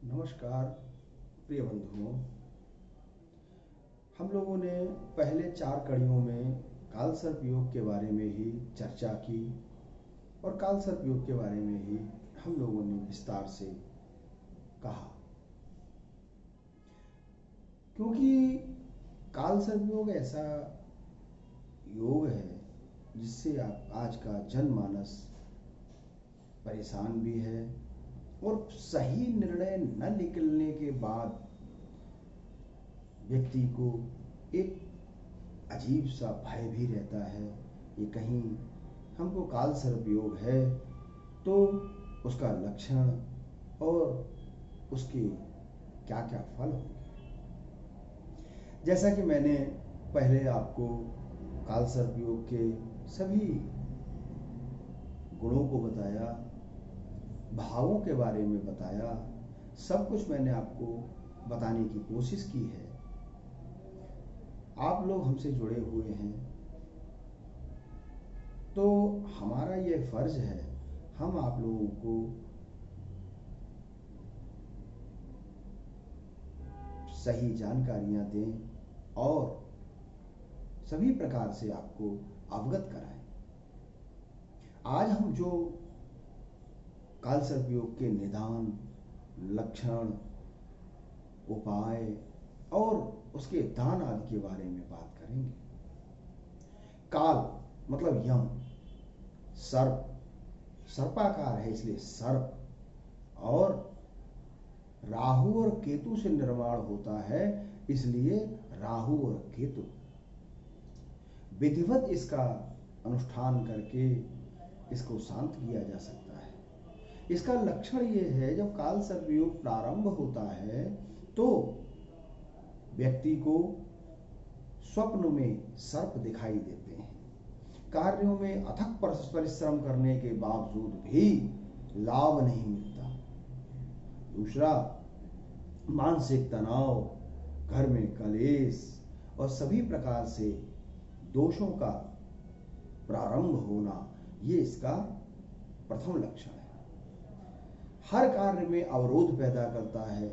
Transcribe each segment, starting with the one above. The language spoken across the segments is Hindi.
नमस्कार प्रिय बंधुओं। हम लोगों ने पहले 4 कड़ियों में कालसर्प योग के बारे में ही चर्चा की और कालसर्प योग के बारे में ही हम लोगों ने विस्तार से कहा, क्योंकि कालसर्प योग ऐसा योग है जिससे आज का जनमानस परेशान भी है और सही निर्णय न निकलने के बाद व्यक्ति को एक अजीब सा भय भी रहता है कि कहीं हमको कालसर्प योग है तो उसका लक्षण और उसके क्या क्या फल होंगे। जैसा कि मैंने पहले आपको कालसर्प योग के सभी गुणों को बताया, भावों के बारे में बताया, सब कुछ मैंने आपको बताने की कोशिश की है। आप लोग हमसे जुड़े हुए हैं तो हमारा ये फर्ज है, हम आप लोगों को सही जानकारियां दें और सभी प्रकार से आपको अवगत कराएं। आज हम जो कालसर्प योग के निदान, लक्षण, उपाय और उसके दान आदि के बारे में बात करेंगे। काल मतलब यम, सर्प, सर्पाकार है इसलिए सर्प, और राहु और केतु से निर्माण होता है इसलिए राहु और केतु। विधिवत इसका अनुष्ठान करके इसको शांत किया जा सकता है। इसका लक्षण यह है, जब कालसर्प योग प्रारंभ होता है तो व्यक्ति को स्वप्न में सर्प दिखाई देते हैं। कार्यों में अथक परिश्रम करने के बावजूद भी लाभ नहीं मिलता। दूसरा, मानसिक तनाव, घर में कलेश और सभी प्रकार से दोषों का प्रारंभ होना, ये इसका प्रथम लक्षण है। हर कार्य में अवरोध पैदा करता है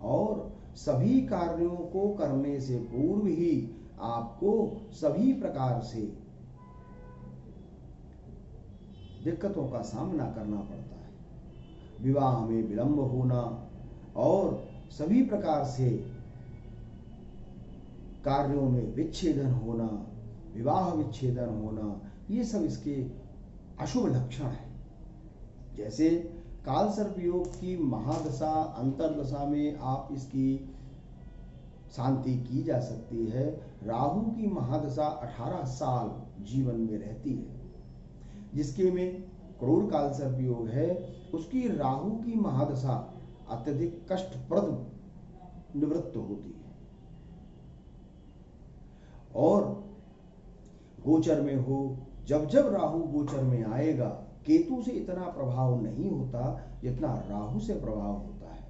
और सभी कार्यों को करने से पूर्व ही आपको सभी प्रकार से दिक्कतों का सामना करना पड़ता है। विवाह में विलंब होना और सभी प्रकार से कार्यों में विच्छेदन होना, विवाह विच्छेदन होना, ये सब इसके अशुभ लक्षण हैं। जैसे कालसर्प योग की महादशा, अंतरदशा में आप इसकी शांति की जा सकती है। राहु की महादशा 18 साल जीवन में रहती है। जिसके में क्रूर कालसर्प योग है, उसकी राहु की महादशा अत्यधिक कष्टप्रद निवृत्त होती है। और गोचर में हो, जब जब राहु गोचर में आएगा, केतु से इतना प्रभाव नहीं होता जितना राहु से प्रभाव होता है।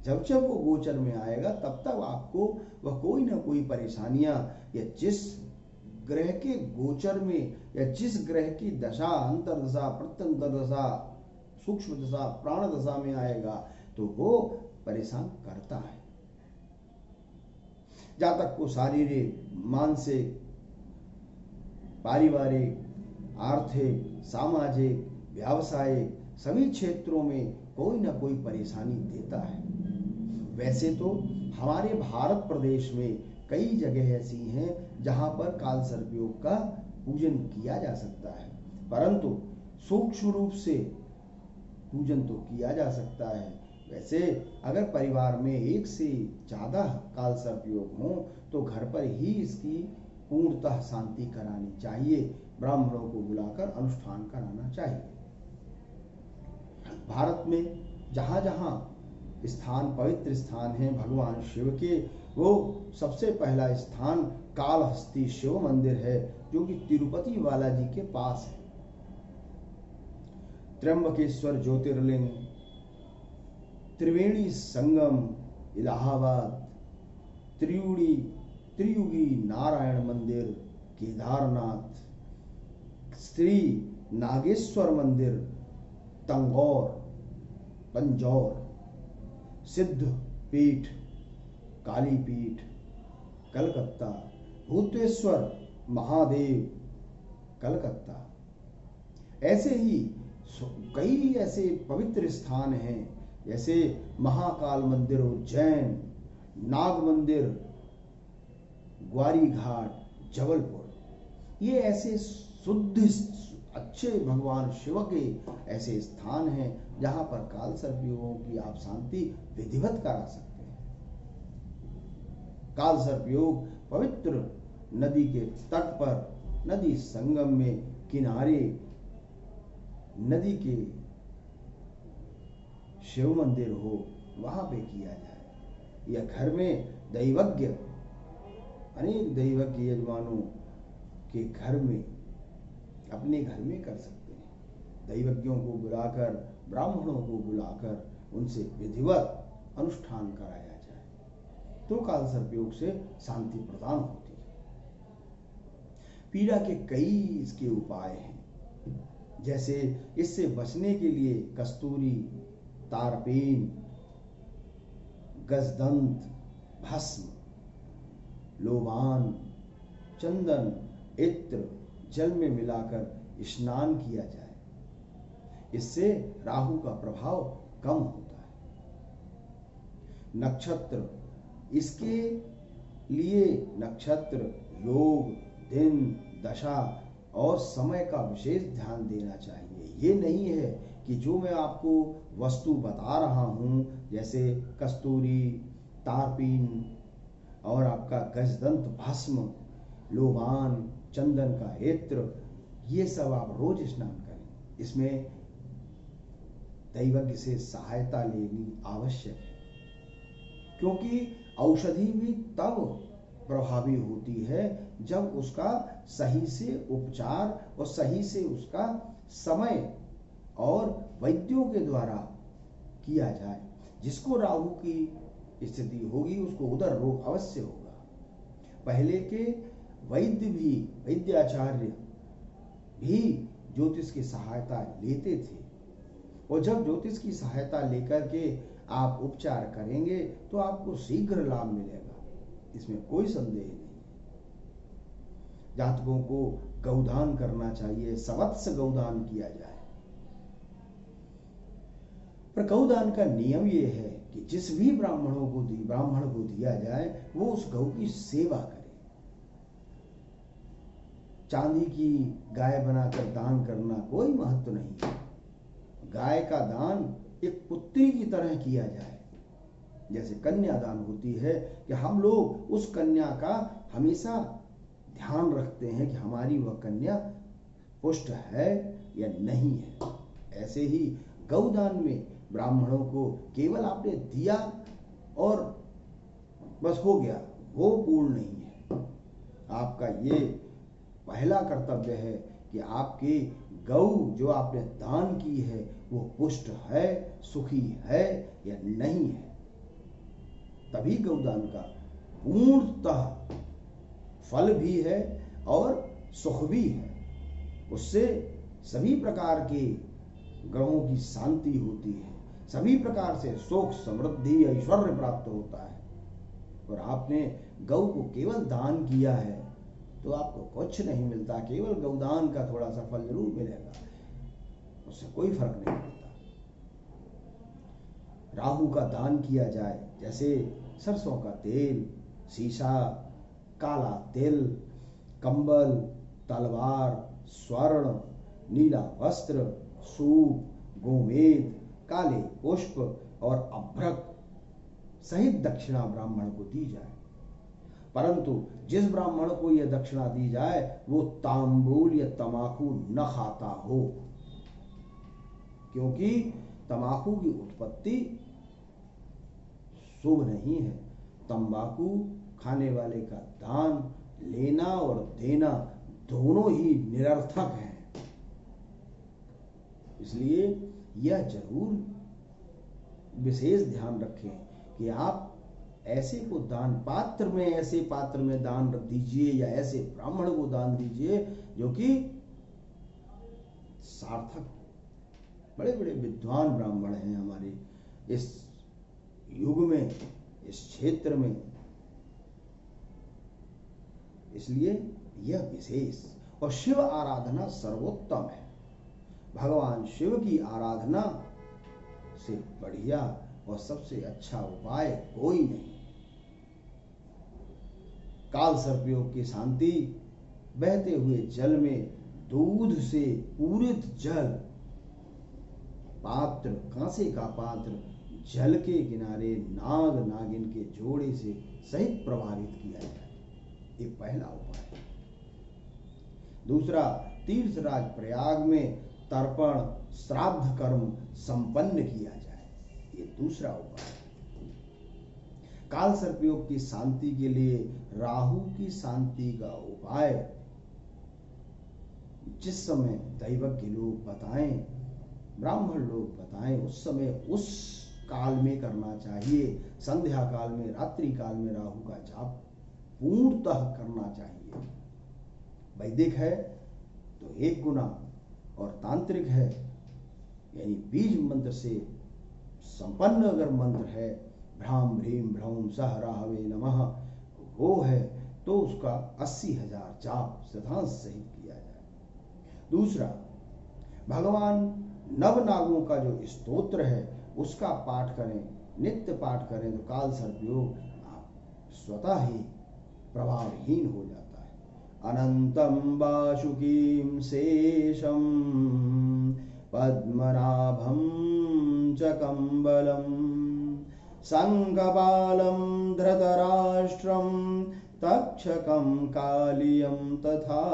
जब जब वो गोचर में आएगा तब तक आपको वह कोई ना कोई परेशानियां, या जिस ग्रह के गोचर में या जिस ग्रह की दशा, अंतरदशा, प्रत्यंतर दशा, सूक्ष्म दशा, प्राण दशा में आएगा तो वो परेशान करता है। जातक को शारीरिक, मानसिक, पारिवारिक, आर्थिक, सामाजिक, व्यावसायिक सभी क्षेत्रों में कोई ना कोई परेशानी देता है। वैसे तो हमारे भारत प्रदेश में कई जगह ऐसी हैं जहां पर कालसर्प योग का पूजन किया जा सकता है, परंतु सूक्ष्म रूप से पूजन तो किया जा सकता है। वैसे अगर परिवार में एक से ज्यादा कालसर्प योग हो तो घर पर ही इसकी पूर्णतः शांति करानी चाहिए, ब्राह्मणों को बुलाकर अनुष्ठान कराना चाहिए। भारत में जहां जहां स्थान, पवित्र स्थान हैं भगवान शिव के, वो सबसे पहला स्थान कालहस्ती शिव मंदिर है, जो कि तिरुपति बालाजी के पास है। त्र्यंबकेश्वर ज्योतिर्लिंग, त्रिवेणी संगम इलाहाबाद, त्रियुगी नारायण मंदिर केदारनाथ, श्री नागेश्वर मंदिर तंगौर पंजौर, सिद्ध पीठ, काली पीठ, कलकत्ता, भूतेश्वर महादेव, कलकत्ता। ऐसे ही कई ऐसे पवित्र स्थान हैं, जैसे महाकाल मंदिर उज्जैन, नाग मंदिर ग्वारी घाट, जबलपुर। ये ऐसे शुद्ध अच्छे भगवान शिव के ऐसे स्थान हैं जहां पर काल सर्प योगों की आप शांति विधिवत करा सकते हैं। काल सर्प योग पवित्र नदी के तट पर, नदी संगम में, किनारे नदी के शिव मंदिर हो, वहां पे किया जाए, या घर में दैवज्ञ, अनेक दैवज्ञ यजमानों के घर में, अपने घर में कर सकते हैं। दैवज्ञों को बुलाकर, ब्राह्मणों को बुलाकर उनसे विधिवत अनुष्ठान कराया जाए तो काल सर्प योग से शांति प्रदान होती है। पीड़ा के कई इसके उपाय हैं, जैसे इससे बचने के लिए कस्तूरी, तारपीन, गजदंत, भस्म, लोबान, चंदन, इत्र जल में मिलाकर स्नान किया जाए। इससे राहु का प्रभाव कम होता है। नक्षत्र, इसके लिए नक्षत्र, योग, दिन, दशा और समय का विशेष ध्यान देना चाहिए। ये नहीं है कि जो मैं आपको वस्तु बता रहा हूं, जैसे कस्तूरी, तारपीन और आपका गजदंत भस्म, लोबान, चंदन का इत्र, ये सब आप रोज स्नान करें। इसमें दैवज्ञ से सहायता लेनी आवश्यक है, क्योंकि औषधि भी तब प्रभावी होती है जब उसका सही से उपचार और सही से उसका समय और वैद्यों के द्वारा किया जाए। जिसको राहु की स्थिति होगी उसको उदर रोग अवश्य होगा। पहले के वैद्य भी, वैद्याचार्य भी ज्योतिष की सहायता लेते थे, और जब ज्योतिष की सहायता लेकर के आप उपचार करेंगे तो आपको शीघ्र लाभ मिलेगा, इसमें कोई संदेह नहीं। जातकों को गौदान करना चाहिए, सवत्स गौदान किया जाए। पर गौदान का नियम यह है कि जिस भी ब्राह्मण को दिया जाए वो उस गौ की सेवा करे। चांदी की गाय बनाकर दान करना कोई महत्व नहीं है। गाय का दान एक पुत्री की तरह किया जाए। जैसे कन्यादान होती है कि हम लोग उस कन्या का हमेशा ध्यान रखते हैं कि हमारी वह कन्या पुष्ट है या नहीं है, ऐसे ही गौदान में ब्राह्मणों को केवल आपने दिया और बस हो गया, वो पूर्ण नहीं है। आपका ये पहला कर्तव्य है कि आपकी गौ जो आपने दान की है वो पुष्ट है, सुखी है या नहीं है, तभी गौदान का पूर्णतः फल भी है और सुख भी है। उससे सभी प्रकार के ग्रहों की शांति होती है, सभी प्रकार से सुख, समृद्धि, ऐश्वर्य प्राप्त होता है। और आपने गौ को केवल दान किया है तो आपको कुछ नहीं मिलता, केवल गौदान का थोड़ा सा फल जरूर मिलेगा, उससे कोई फर्क नहीं पड़ता। राहु का दान किया जाए, जैसे सरसों का तेल, सीसा, काला तिल, कंबल, तलवार, स्वर्ण, नीला वस्त्र, सूप, गोमेद, काले पुष्प और अभ्रक सहित दक्षिणा ब्राह्मण को दी जाए। परंतु जिस ब्राह्मण को यह दक्षिणा दी जाए वो तांबूल या तमाकू न खाता हो, क्योंकि तमाकू की उत्पत्ति शुभ नहीं है। तंबाकू खाने वाले का दान लेना और देना दोनों ही निरर्थक हैं। इसलिए यह जरूर विशेष ध्यान रखें कि आप ऐसे को दान पात्र में, ऐसे पात्र में दान रख दीजिए या ऐसे ब्राह्मण को दान दीजिए जो कि सार्थक, बड़े बड़े विद्वान ब्राह्मण हैं हमारे इस युग में, इस क्षेत्र में। इसलिए यह विशेष और शिव आराधना सर्वोत्तम है। भगवान शिव की आराधना से बढ़िया और सबसे अच्छा उपाय कोई नहीं। काल सर्पयोग की शांति बहते हुए जल में दूध से पूरित जल, पात्र, कांसे का पात्र जल के किनारे नाग नागिन के जोड़े से सहित प्रभावित किया जाए, ये पहला उपाय। दूसरा, तीर्थराज प्रयाग में तर्पण श्राद्ध कर्म संपन्न किया जाए, ये दूसरा उपाय। काल सर्पयोग की शांति के लिए राहु की शांति का उपाय जिस समय दैवज्ञ लोग बताएं, ब्राह्मण लोग बताएं, उस समय उस काल में करना चाहिए। संध्या काल में, रात्रि काल में राहु का जाप पूर्णतः करना चाहिए। वैदिक है तो 1 गुना और तांत्रिक है यानी बीज मंत्र से संपन्न अगर मंत्र है, भ्राम ह्रीम भ्रौम सह राहवे नमः, वो है तो उसका 80,000 जाप सिद्धांत सहित किया जाए। दूसरा, भगवान नवनागों का जो स्तोत्र है उसका पाठ करें, नित्य पाठ करें तो काल सर्पयोग स्वतः ही प्रभावहीन हो जाता है। अनंतम वासुकीं शेषम पद्मनाभं च कंबलम संगबालं धृतराष्ट्रं तक्षकं कालियं तथा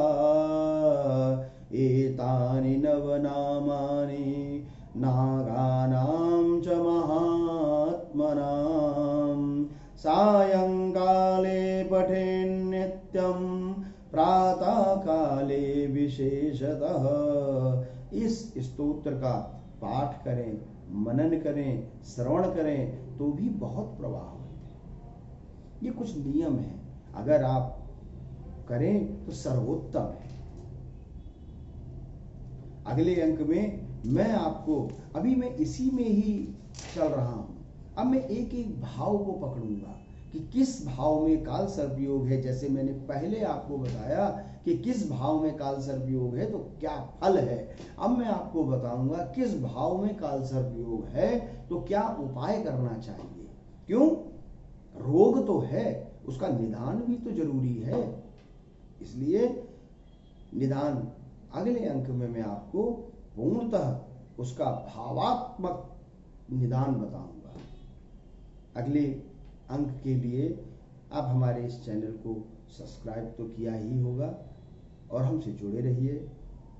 एतानि नवनामानि नागानां च महात्मनां सायंकाले पठेन्नित्यं प्रातः काले विशेषतः। इस स्तोत्र का पाठ करें, मनन करें, श्रवण करें तो भी बहुत प्रभाव है। ये कुछ नियम है, अगर आप करें तो सर्वोत्तम है। अगले अंक में मैं आपको, अभी मैं इसी में ही चल रहा हूं, अब मैं एक एक भाव को पकड़ूंगा कि किस भाव में काल सर्पयोग है। जैसे मैंने पहले आपको बताया कि किस भाव में काल सर्पयोग है तो क्या फल है, अब मैं आपको बताऊंगा किस भाव में काल सर्पयोग है तो क्या उपाय करना चाहिए। क्यों? रोग तो है, उसका निदान भी तो जरूरी है। इसलिए निदान अगले अंक में मैं आपको पूर्णतः उसका भावात्मक निदान बताऊंगा। अगले अंक के लिए आप हमारे इस चैनल को सब्सक्राइब तो किया ही होगा और हमसे जुड़े रहिए।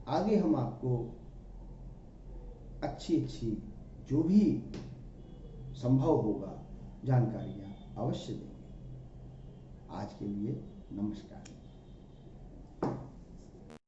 आगे हम आपको अच्छी जो भी संभव होगा जानकारियां अवश्य देंगे। आज के लिए नमस्कार।